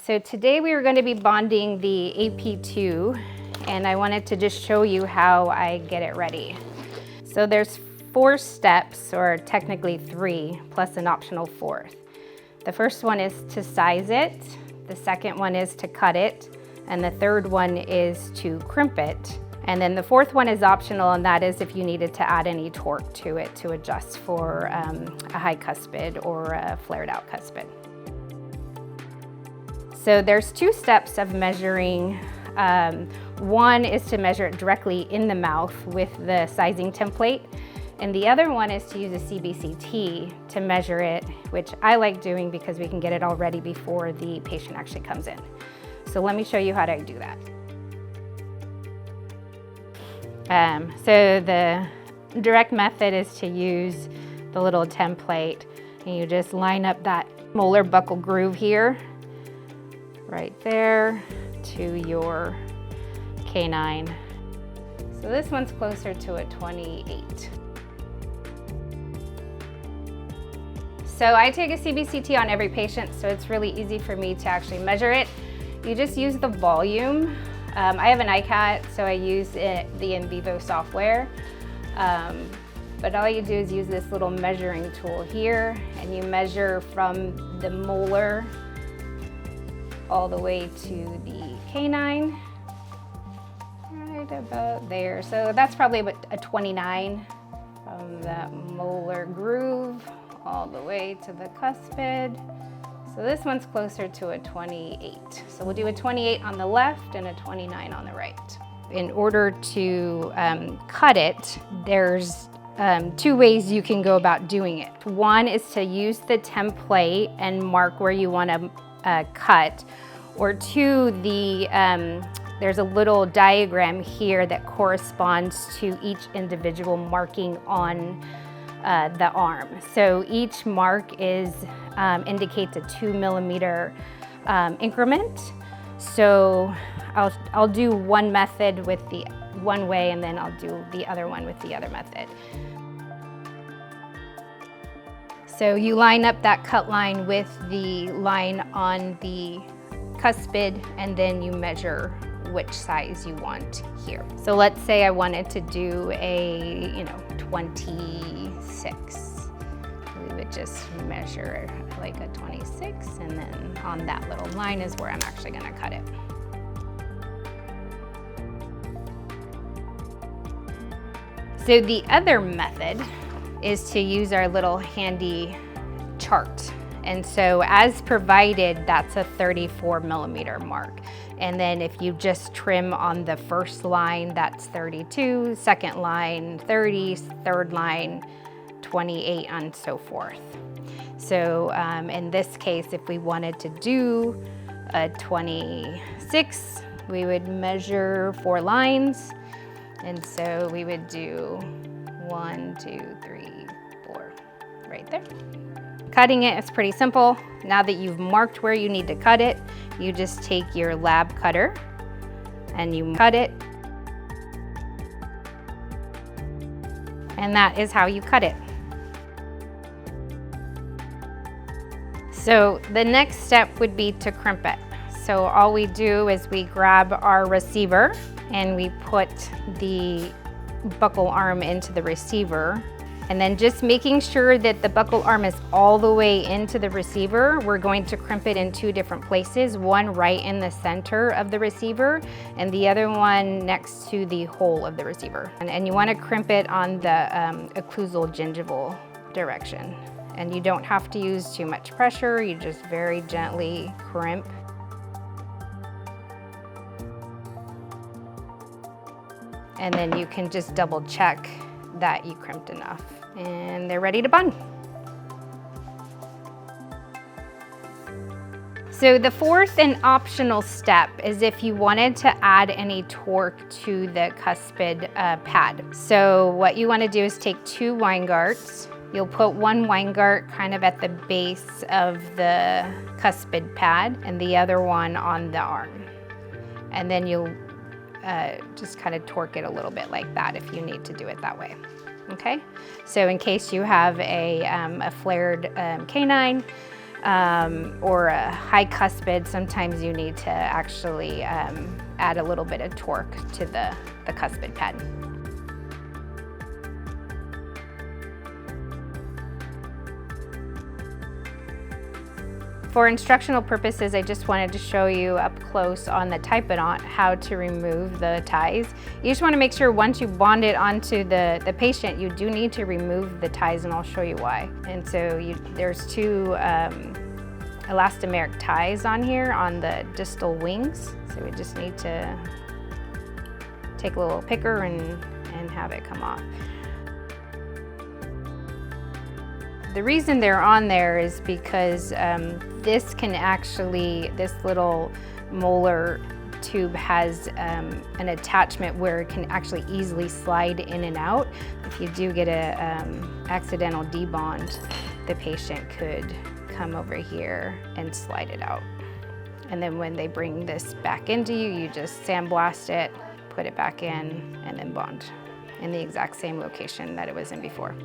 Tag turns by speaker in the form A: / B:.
A: So today we are going to be bonding the AP2, and I wanted to just show you how I get it ready. So there's 4 steps, or technically 3, plus an optional 4th. The first one is to size it, the second one is to cut it, and the third one is to crimp it. And then the 4th one is optional, and that is if you needed to add any torque to it to adjust for a high cuspid or a flared out cuspid. So there's 2 steps of measuring. One is to measure it directly in the mouth with the sizing template, and the other one is to use a CBCT to measure it, which I like doing because we can get it all ready before the patient actually comes in. So let me show you how to do that. So the direct method is to use the little template, and you just line up that molar buccal groove here, right there, to your canine. So this one's closer to a 28. So I take a CBCT on every patient, so it's really easy for me to actually measure it. You just use the volume. I have an iCat, so I use the In Vivo software. But all you do is use this little measuring tool here, and you measure from the molar all the way to the canine, right about there. So that's probably about a 29 from that molar groove all the way to the cuspid. So this one's closer to a 28. So we'll do a 28 on the left and a 29 on the right. In order to cut it, there's 2 ways you can go about doing it. One is to use the template and mark where you want to cut, or 2, there's a little diagram here that corresponds to each individual marking on the arm. So each mark indicates a 2 millimeter increment. So I'll do one method with the one way, and then I'll do the other one with the other method. So you line up that cut line with the line on the cuspid, and then you measure which size you want here. So let's say I wanted to do a 26. We would just measure like a 26, and then on that little line is where I'm actually going to cut it. So the other method is to use our little handy chart. And so as provided, that's a 34 millimeter mark. And then if you just trim on the first line, that's 32, second line 30, third line 28, and so forth. So in this case, if we wanted to do a 26, we would measure 4 lines. And so we would do 1, 2, 3, 4, right there. Cutting it is pretty simple. Now that you've marked where you need to cut it, you just take your lab cutter and you cut it. And that is how you cut it. So the next step would be to crimp it. So all we do is we grab our receiver and we put the buccal arm into the receiver. And then just making sure that the buccal arm is all the way into the receiver, we're going to crimp it in 2 different places, one right in the center of the receiver and the other one next to the hole of the receiver. And you want to crimp it on the occlusal gingival direction. And you don't have to use too much pressure, you just very gently crimp. And then you can just double check that you crimped enough, and they're ready to bond. So the 4th and optional step is if you wanted to add any torque to the cuspid pad. So what you want to do is take 2 Weingarts. You'll put 1 Weingart kind of at the base of the cuspid pad and the other one on the arm. And then you'll just kind of torque it a little bit like that if you need to do it that way. Okay, so in case you have a flared canine, or a high cuspid, sometimes you need to actually add a little bit of torque to the cuspid pad. For instructional purposes, I just wanted to show you up close on the Typodont how to remove the ties. You just want to make sure once you bond it onto the patient, you do need to remove the ties, and I'll show you why. And so there's two elastomeric ties on here on the distal wings. So we just need to take a little picker and have it come off. The reason they're on there is because this little molar tube has an attachment where it can actually easily slide in and out. If you do get a accidental debond, the patient could come over here and slide it out. And then when they bring this back into you, you just sandblast it, put it back in, and then bond in the exact same location that it was in before.